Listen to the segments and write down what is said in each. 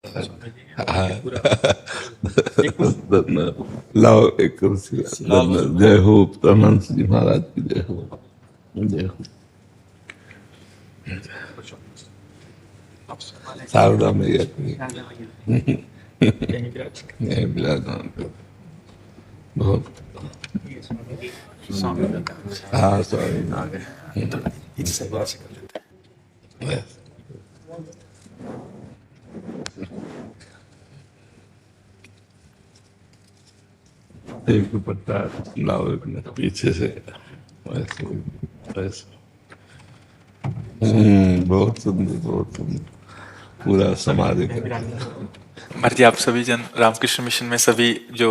हाँ। लाओ एक कुर्सी। जय हो परमहंस जी महाराज की जय हो। जय हो। शारदा मैया की यही विराजमान कर। बहुत हाँ स्वामी बस। एक दुपट्टा लाओ एक मिनट पीछे से वैसे वैसे। बहुत सुंदर बहुत सुंदर पूरा समाधि का। मर जी, आप सभी जन रामकृष्ण मिशन में सभी जो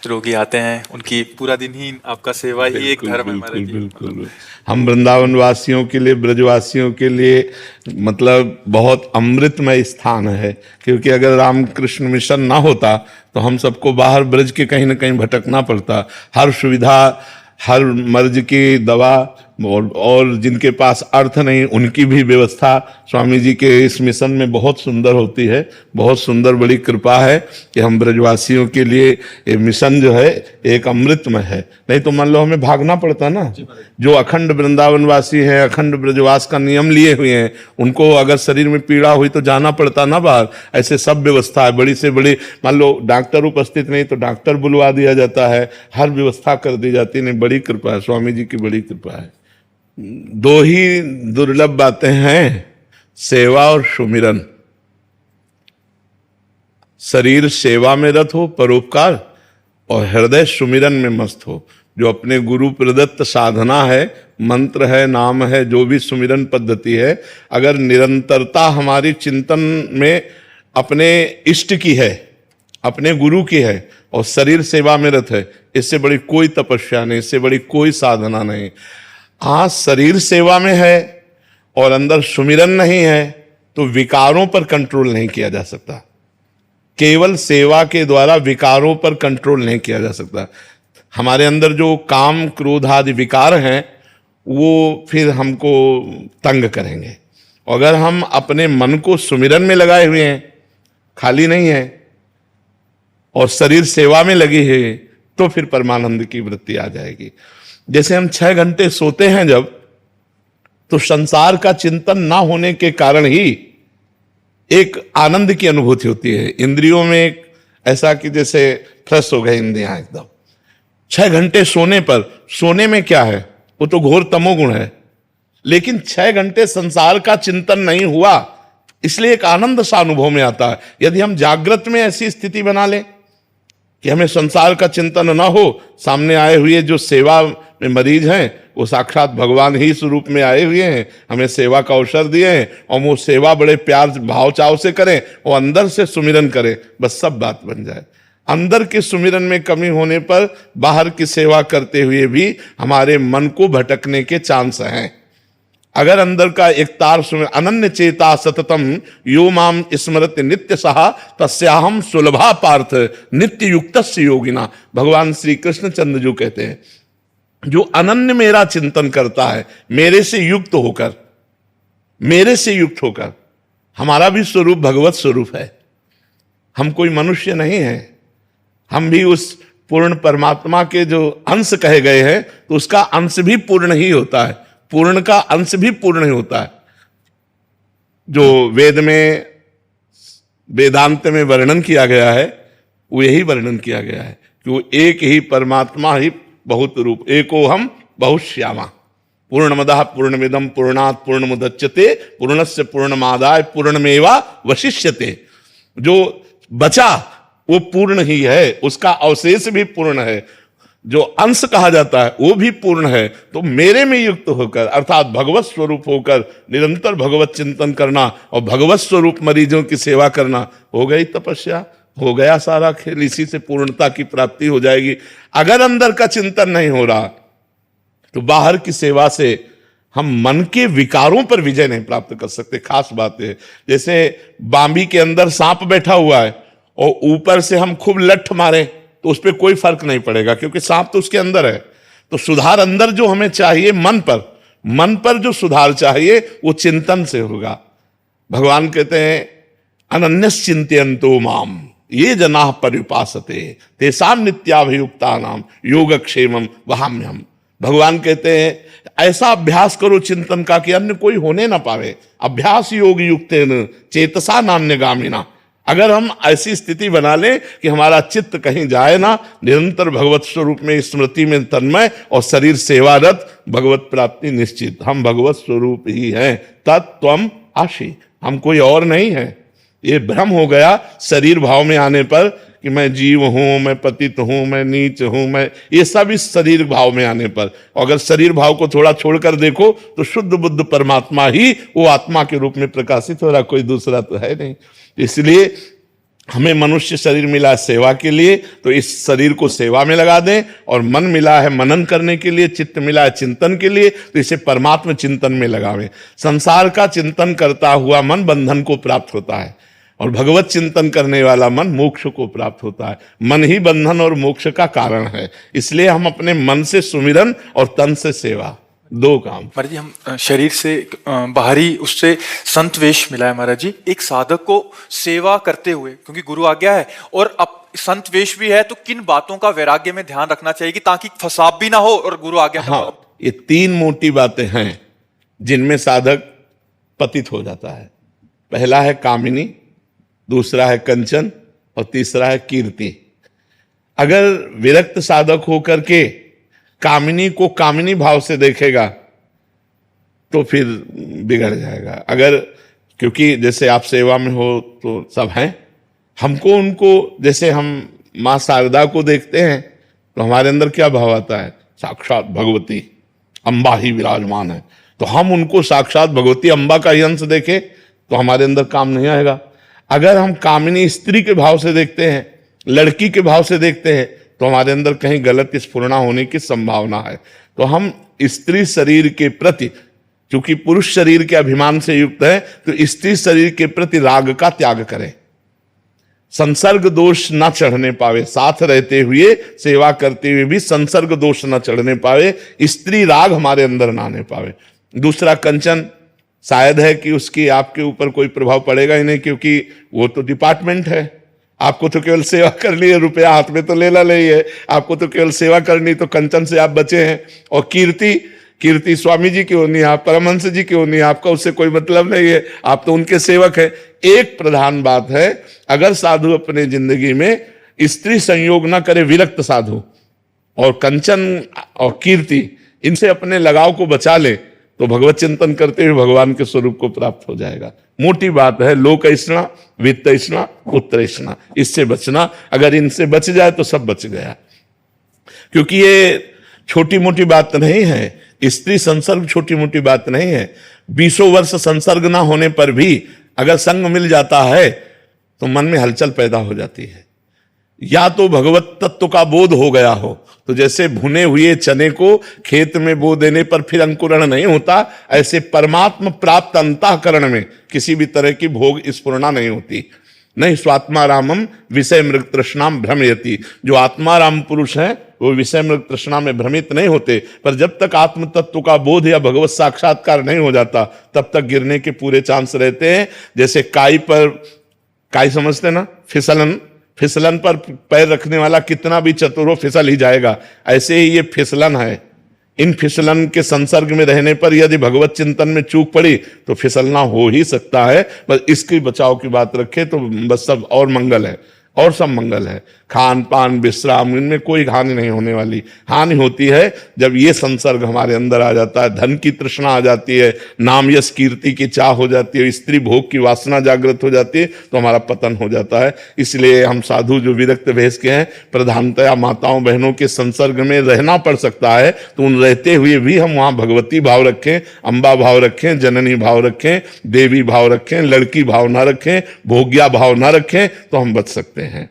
रोगी आते हैं उनकी पूरा दिन ही आपका सेवा ही एक बिल्कुल धर्म है बिल्कुल महाराज जी। बिल्कुल। हम वृंदावन वासियों के लिए ब्रजवासियों के लिए मतलब बहुत अमृतमय स्थान है, क्योंकि अगर रामकृष्ण मिशन ना होता तो हम सबको बाहर ब्रज के कहीं ना कहीं भटकना पड़ता। हर सुविधा, हर मर्ज की दवा और जिनके पास अर्थ नहीं उनकी भी व्यवस्था स्वामी जी के इस मिशन में बहुत सुंदर होती है। बहुत सुंदर, बड़ी कृपा है कि हम ब्रजवासियों के लिए ये मिशन जो है एक अमृतमय है। नहीं तो मान लो हमें भागना पड़ता ना। जो अखंड वृंदावनवासी हैं, अखंड ब्रजवास का नियम लिए हुए हैं, उनको अगर शरीर में पीड़ा हुई तो जाना पड़ता ना बाहर। ऐसे सब व्यवस्था है, बड़ी से बड़ी। मान लो डॉक्टर उपस्थित नहीं तो डॉक्टर बुलवा दिया जाता है, हर व्यवस्था कर दी जाती है। नहीं, बड़ी कृपा है, स्वामी जी की बड़ी कृपा है। दो ही दुर्लभ बातें हैं, सेवा और सुमिरन। शरीर सेवा में रत हो, परोपकार, और हृदय सुमिरन में मस्त हो। जो अपने गुरु प्रदत्त साधना है, मंत्र है, नाम है, जो भी सुमिरन पद्धति है, अगर निरंतरता हमारी चिंतन में अपने इष्ट की है, अपने गुरु की है, और शरीर सेवा में रत है, इससे बड़ी कोई तपस्या नहीं, इससे बड़ी कोई साधना नहीं। हाँ, शरीर सेवा में है और अंदर सुमिरन नहीं है तो विकारों पर कंट्रोल नहीं किया जा सकता। केवल सेवा के द्वारा विकारों पर कंट्रोल नहीं किया जा सकता। हमारे अंदर जो काम क्रोध आदि विकार हैं वो फिर हमको तंग करेंगे। अगर हम अपने मन को सुमिरन में लगाए हुए हैं, खाली नहीं है, और शरीर सेवा में लगी है, तो फिर परमानंद की वृत्ति आ जाएगी। जैसे हम 6 घंटे सोते हैं जब, तो संसार का चिंतन ना होने के कारण ही एक आनंद की अनुभूति होती है इंद्रियों में। एक ऐसा कि जैसे फ्रेश हो गए इंद्रियां एकदम। 6 घंटे सोने पर, सोने में क्या है, वो तो घोर तमोगुण है, लेकिन 6 घंटे संसार का चिंतन नहीं हुआ, इसलिए एक आनंद सा अनुभव में आता है। यदि हम जागृत में ऐसी स्थिति बना लें कि हमें संसार का चिंतन ना हो, सामने आए हुए जो सेवा में मरीज हैं वो साक्षात भगवान ही स्वरूप में आए हुए हैं, हमें सेवा का अवसर दिए हैं, और वो सेवा बड़े प्यार भाव चाव से करें और अंदर से सुमिरन करें, बस सब बात बन जाए। अंदर के सुमिरन में कमी होने पर बाहर की सेवा करते हुए भी हमारे मन को भटकने के चांस हैं। अगर अंदर का एक तार सुमिरन, अनन्य चेता सततम यो माम स्मरति नित्य सहा तस्याहम सुलभा पार्थ नित्य युक्तस्य योगिना। भगवान श्री कृष्ण चंद्र जो कहते हैं, जो अनन्य मेरा चिंतन करता है, मेरे से युक्त होकर, मेरे से युक्त होकर। हमारा भी स्वरूप भगवत स्वरूप है, हम कोई मनुष्य नहीं है, हम भी उस पूर्ण परमात्मा के जो अंश कहे गए हैं, तो उसका अंश भी पूर्ण ही होता है, पूर्ण का अंश भी पूर्ण ही होता है। जो वेद में, वेदांत में वर्णन किया गया है, वो यही वर्णन किया गया है कि वो एक ही परमात्मा ही बहुत रूप, एको हम बहुत श्यामा। पूर्णमदः पूर्णमिदं पूर्णात् पूर्णमुदच्यते पूर्णस्य पूर्णमादाय पूर्णमेवा वशिष्यते। जो बचा वो पूर्ण ही है, उसका अवशेष भी पूर्ण है, जो अंश कहा जाता है वो भी पूर्ण है। तो मेरे में युक्त होकर, अर्थात भगवत स्वरूप होकर निरंतर भगवत चिंतन करना और भगवत स्वरूप मरीजों की सेवा करना, हो गई तपस्या, हो गया सारा खेल। इसी से पूर्णता की प्राप्ति हो जाएगी। अगर अंदर का चिंतन नहीं हो रहा तो बाहर की सेवा से हम मन के विकारों पर विजय नहीं प्राप्त कर सकते। खास बात है, जैसे बांबी के अंदर सांप बैठा हुआ है और ऊपर से हम खूब लठ मारें तो उस पर कोई फर्क नहीं पड़ेगा, क्योंकि सांप तो उसके अंदर है। तो सुधार अंदर जो हमें चाहिए, मन पर जो सुधार चाहिए वो चिंतन से होगा। भगवान कहते हैं अनन्यश्चिन्तयन्तो माम ये जनाः पर्युपासते तेषां नित्याभियुक्तानां योगक्षेमं वहाम्यहम्। भगवान कहते हैं ऐसा अभ्यास करो चिंतन का कि अन्य कोई होने ना पावे। अभ्यास योग युक्तेन चेतसा नान्यगामिना। अगर हम ऐसी स्थिति बना लें कि हमारा चित्त कहीं जाए ना, निरंतर भगवत स्वरूप में स्मृति में तन्मय और शरीर सेवारत, भगवत प्राप्ति निश्चित। हम भगवत स्वरूप ही हैं, तत्त्वम आशी, हम कोई और नहीं है। ये भ्रम हो गया शरीर भाव में आने पर कि मैं जीव हूं, मैं पतित हूं, मैं नीच हूं, मैं, ये सब इस शरीर भाव में आने पर। अगर शरीर भाव को थोड़ा छोड़कर देखो तो शुद्ध बुद्ध परमात्मा ही वो आत्मा के रूप में प्रकाशित हो रहा, कोई दूसरा तो है नहीं। इसलिए हमें मनुष्य शरीर मिला है सेवा के लिए, तो इस शरीर को सेवा में लगा दें, और मन मिला है मनन करने के लिए, चित्त मिला है चिंतन के लिए, तो इसे परमात्मा चिंतन में लगावें। संसार का चिंतन करता हुआ मन बंधन को प्राप्त होता है, और भगवत चिंतन करने वाला मन मोक्ष को प्राप्त होता है। मन ही बंधन और मोक्ष का कारण है। इसलिए हम अपने मन से सुमिरन और तन से सेवा, दो काम। महाराज जी, हम शरीर से बाहरी उससे संत वेश मिला है महाराज जी, एक साधक को सेवा करते हुए, क्योंकि गुरु आज्ञा है और अब संत वेश भी है, तो किन बातों का वैराग्य में ध्यान रखना चाहिए कि ताकि फसाव भी ना हो और गुरु आज्ञा का हाँ, ये तीन मोटी बातें हैं जिनमें साधक पतित हो जाता है। पहला है कामिनी, दूसरा है कंचन, और तीसरा है कीर्ति। अगर विरक्त साधक होकर के कामिनी को कामिनी भाव से देखेगा तो फिर बिगड़ जाएगा। अगर, क्योंकि जैसे आप सेवा में हो तो सब हैं, हमको उनको, जैसे हम माँ शारदा को देखते हैं तो हमारे अंदर क्या भाव आता है, साक्षात भगवती अम्बा ही विराजमान है, तो हम उनको साक्षात भगवती अम्बा का ही अंश देखें तो हमारे अंदर काम नहीं आएगा। अगर हम कामिनी स्त्री के भाव से देखते हैं, लड़की के भाव से देखते हैं, तो हमारे अंदर कहीं गलत स्फुरना होने की संभावना है। तो हम स्त्री शरीर के प्रति, चूंकि पुरुष शरीर के अभिमान से युक्त है, तो स्त्री शरीर के प्रति राग का त्याग करें। संसर्ग दोष न चढ़ने पावे, साथ रहते हुए सेवा करते हुए भी संसर्ग दोष न चढ़ने पावे, स्त्री राग हमारे अंदर ना आने पावे। दूसरा कंचन, शायद है कि उसकी आपके ऊपर कोई प्रभाव पड़ेगा ही नहीं, क्योंकि वो तो डिपार्टमेंट है, आपको तो केवल सेवा करनी है, रुपया हाथ में तो लेना नहीं है, आपको तो केवल सेवा करनी, तो कंचन से आप बचे हैं। और कीर्ति, कीर्ति स्वामी जी क्यों नहीं, आप परमहंस जी क्यों नहीं, आपका उससे कोई मतलब नहीं है, आप तो उनके सेवक हैं। एक प्रधान बात है, अगर साधु अपने जिंदगी में स्त्री संयोग ना करे, विरक्त साधु, और कंचन और कीर्ति इनसे अपने लगाव को बचा ले, तो भगवत चिंतन करते हुए भगवान के स्वरूप को प्राप्त हो जाएगा। मोटी बात है, लोक तृष्णा, वित्त तृष्णा, पुत्र तृष्णा, इससे बचना। अगर इनसे बच जाए तो सब बच गया, क्योंकि ये छोटी मोटी बात नहीं है। स्त्री संसर्ग छोटी मोटी बात नहीं है। 20 वर्ष संसर्ग ना होने पर भी अगर संग मिल जाता है तो मन में हलचल पैदा हो जाती है। या तो भगवत तत्व का बोध हो गया हो, तो जैसे भुने हुए चने को खेत में बो देने पर फिर अंकुरण नहीं होता, ऐसे परमात्मा प्राप्त अंतःकरण में किसी भी तरह की भोग स्फुरना नहीं होती। नहीं स्वात्मारामम विषय मृग तृष्णाम भ्रमयति, जो आत्माराम पुरुष हैं वो विषय मृग तृष्णा में भ्रमित नहीं होते। पर जब तक आत्म तत्व का बोध या भगवत साक्षात्कार नहीं हो जाता, तब तक गिरने के पूरे चांस रहते हैं। जैसे काई पर, काई समझते ना, फिसलन पर पैर रखने वाला कितना भी चतुर हो, फिसल ही जाएगा। ऐसे ही ये फिसलन है। इन फिसलन के संसर्ग में रहने पर यदि भगवत चिंतन में चूक पड़ी तो फिसलना हो ही सकता है। बस इसकी बचाव की बात रखे तो बस सब और मंगल है, और सब मंगल है। खान पान विश्राम, इनमें कोई हानि नहीं होने वाली। हानि होती है जब ये संसर्ग हमारे अंदर आ जाता है, धन की तृष्णा आ जाती है, नाम यश कीर्ति की चाह हो जाती है, स्त्री भोग की वासना जागृत हो जाती है, तो हमारा पतन हो जाता है। इसलिए हम साधु जो विरक्त भेष के हैं, प्रधानतया माताओं बहनों के संसर्ग में रहना पड़ सकता है, तो उन रहते हुए भी हम वहाँ भगवती भाव रखें, अम्बा भाव रखें, जननी भाव रखें, देवी भाव रखें, लड़की भाव ना रखें, भोग्या भाव ना रखें, तो हम बच सकते हैं।